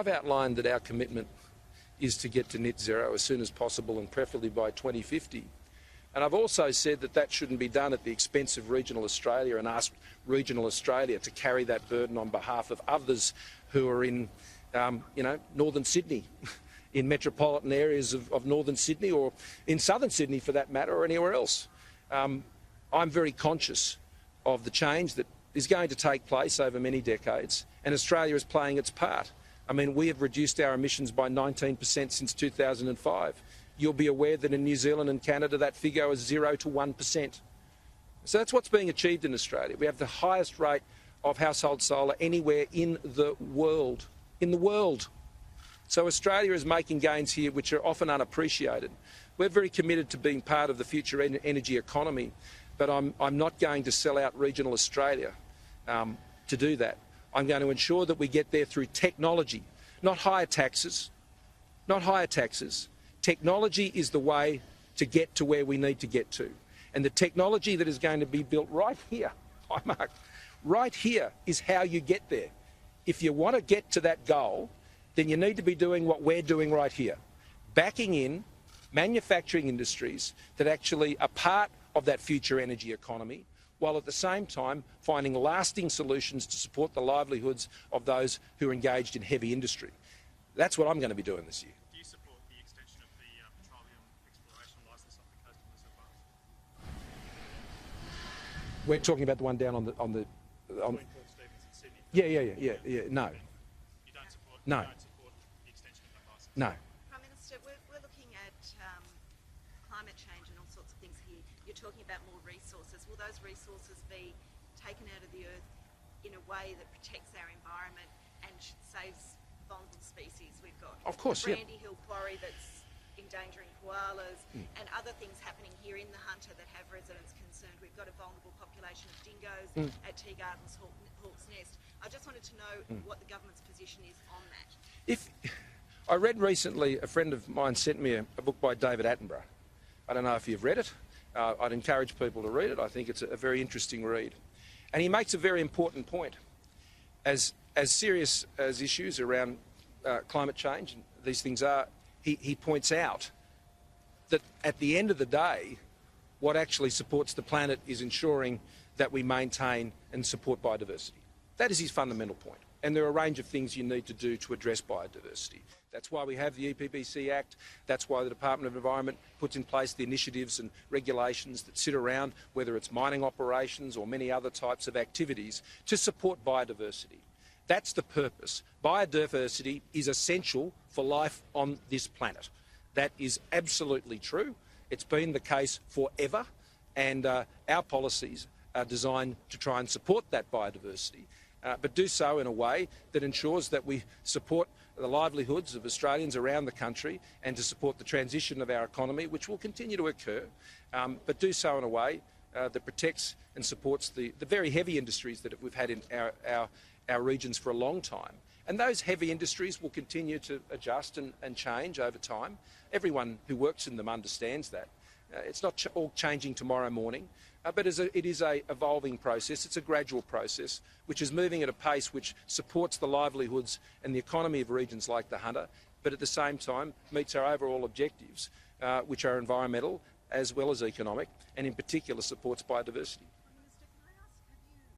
I've outlined that our commitment is to get to net zero as soon as possible and preferably by 2050. And I've also said that that shouldn't be done at the expense of regional Australia, and asked regional Australia to carry that burden on behalf of others who are in, northern Sydney, in metropolitan areas of northern Sydney, or in southern Sydney for that matter, or anywhere else. I'm very conscious of the change that is going to take place over many decades, and Australia is playing its part. I mean, we have reduced our emissions by 19% since 2005. You'll be aware that in New Zealand and Canada that figure is 0 to 1%. So that's what's being achieved in Australia. We have the highest rate of household solar anywhere in the world. So Australia is making gains here which are often unappreciated. We're very committed to being part of the future energy economy, but I'm not going to sell out regional Australia to do that. I'm going to ensure that we get there through technology, not higher taxes, Technology is the way to get to where we need to get to. And the technology that is going to be built right here, right here is how you get there. If you want to get to that goal, then you need to be doing what we're doing right here, backing in manufacturing industries that actually are part of that future energy economy, while at the same time finding lasting solutions to support the livelihoods of those who are engaged in heavy industry. That's what I'm going to be doing this year. Do you support the extension of the petroleum exploration licence off the coast of New South Wales? We're talking about the one down on the Between Port Stephens and Sydney. Yeah. No. You don't support, No. You don't support the extension of that licence? No. Prime Minister, we're looking at climate change and all sorts of things here. You're talking about more resources. Will those resources be taken out of the earth in a way that protects our environment and saves vulnerable species? We've got Of course, the Brandy Hill quarry that's endangering koalas and other things happening here in the Hunter that have residents concerned. We've got a vulnerable population of dingoes at Tea Gardens, Hawk's Nest. I just wanted to know what the government's position is on that. I read recently, a friend of mine sent me a book by David Attenborough. I don't know if you've read it. I'd encourage people to read it. I think it's a very interesting read. And he makes a very important point. As serious as issues around climate change and these things are, he points out that at the end of the day, what actually supports the planet is ensuring that we maintain and support biodiversity. That is his fundamental point. And there are a range of things you need to do to address biodiversity. That's why we have the EPBC Act. That's why the Department of Environment puts in place the initiatives and regulations that sit around, whether it's mining operations or many other types of activities, to support biodiversity. That's the purpose. Biodiversity is essential for life on this planet. That is absolutely true. It's been the case forever, and our policies are designed to try and support that biodiversity, but do so in a way that ensures that we support the livelihoods of Australians around the country and to support the transition of our economy, which will continue to occur, but do so in a way that protects and supports the very heavy industries that we've had in our regions for a long time. And those heavy industries will continue to adjust and change over time. Everyone who works in them understands that. It's not all changing tomorrow morning, but it is an evolving process. It's a gradual process which is moving at a pace which supports the livelihoods and the economy of regions like the Hunter, but at the same time meets our overall objectives, which are environmental as well as economic, and in particular supports biodiversity.